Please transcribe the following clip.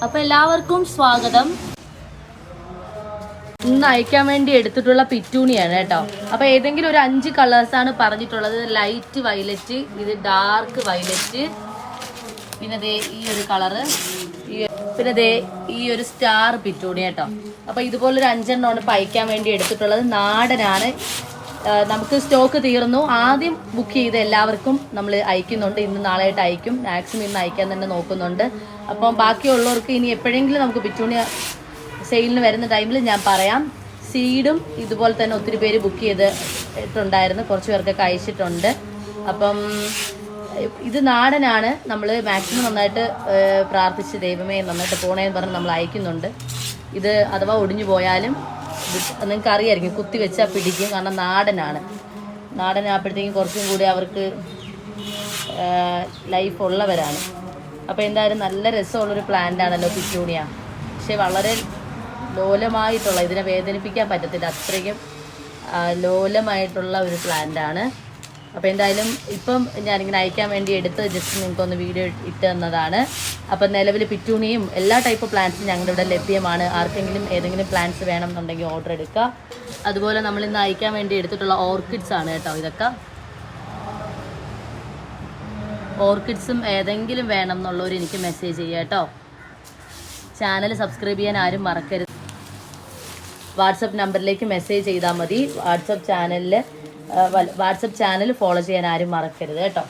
അപ്പോൾ എല്ലാവർക്കും സ്വാഗതം. ഇന്ന് അയക്കാൻ വേണ്ടി എടുത്തിട്ടുള്ള പിറ്റൂണിയാണ് കേട്ടോ. അപ്പോൾ ഏതെങ്കിലും ഒരു 5 കളേഴ്സാണ് പറഞ്ഞിട്ടുള്ളത്. ലൈറ്റ് വയലറ്റ്, ഇത് ഡാർക്ക് വയലറ്റ്, പിന്നെ ദേ ഈ ഒരു കളറ്, പിന്നെ ദേ ഈ ഒരു സ്റ്റാർ പിറ്റൂണി കേട്ടോ. അപ്പോൾ ഇതുപോലൊരു 5 എണ്ണമാണ് അയക്കാൻ വേണ്ടി എടുത്തിട്ടുള്ളത്. നാടനാണ്. നമുക്ക് സ്റ്റോക്ക് തീർന്നു. ആദ്യം ബുക്ക് ചെയ്ത് എല്ലാവർക്കും നമ്മൾ അയക്കുന്നുണ്ട്. ഇന്ന് നാളെയായിട്ട് അയക്കും. മാക്സിമം ഇന്ന് അയക്കാൻ തന്നെ നോക്കുന്നുണ്ട്. അപ്പം ബാക്കിയുള്ളവർക്ക് ഇനി എപ്പോഴെങ്കിലും നമുക്ക് പിറ്റൂണി സെയിലിന് വരുന്ന ടൈമിൽ ഞാൻ പറയാം. സീഡും ഇതുപോലെ തന്നെ ഒത്തിരി പേര് ബുക്ക് ചെയ്തിട്ടുണ്ടായിരുന്നു. കുറച്ച് പേർക്കൊക്കെ അയച്ചിട്ടുണ്ട്. അപ്പം ഇത് നാടനാണ്. നമ്മൾ മാക്സിമം നന്നായിട്ട് പ്രാർത്ഥിച്ച് ദൈവമേ നന്നായിട്ട് പോണേന്ന് പറഞ്ഞ് നമ്മൾ അയക്കുന്നുണ്ട്. ഇത് അഥവാ ഒടിഞ്ഞു പോയാലും നിങ്ങൾക്ക് അറിയായിരിക്കും, കുത്തി വെച്ചാൽ പിടിക്കും. കാരണം നാടനാകുമ്പോഴത്തേക്കും കുറച്ചും കൂടി അവർക്ക് ലൈഫ് ഉള്ളവരാണ്. അപ്പോൾ എന്തായാലും നല്ല രസമുള്ളൊരു പ്ലാന്റ് ആണല്ലോ പിറ്റൂണിയ. പക്ഷെ വളരെ ലോലമായിട്ടുള്ള, ഇതിനെ വേദനിപ്പിക്കാൻ പറ്റത്തില്ല, അത്രയ്ക്കും ലോലമായിട്ടുള്ള ഒരു പ്ലാന്റ് ആണ്. അപ്പോൾ എന്തായാലും ഇപ്പം ഞാനിങ്ങനെ അയക്കാൻ വേണ്ടി എടുത്ത് ജസ്റ്റ് നിങ്ങൾക്കൊന്ന് വീഡിയോ ഇട്ട് തന്നതാണ്. അപ്പം നിലവിൽ പിറ്റൂണിയും എല്ലാ ടൈപ്പ് പ്ലാന്റ്സും ഞങ്ങളുടെ ഇവിടെ ലഭ്യമാണ്. ആർക്കെങ്കിലും ഏതെങ്കിലും പ്ലാന്റ്സ് വേണമെന്നുണ്ടെങ്കിൽ ഓർഡർ എടുക്കുക. അതുപോലെ നമ്മളിന്ന് അയക്കാൻ വേണ്ടി എടുത്തിട്ടുള്ള ഓർക്കിഡ്സ് ആണ് കേട്ടോ. ഇതൊക്കെ ഓർക്കിഡ്സും ഏതെങ്കിലും വേണം എന്നുള്ളവർ എനിക്ക് മെസ്സേജ് ചെയ്യുക കേട്ടോ. ചാനൽ സബ്സ്ക്രൈബ് ചെയ്യാൻ ആരും മറക്കരുത്. വാട്സപ്പ് നമ്പറിലേക്ക് മെസ്സേജ് ചെയ്താൽ മതി. വാട്സപ്പ് ചാനൽ ഫോളോ ചെയ്യാൻ ആരും മറക്കരുത് കേട്ടോ.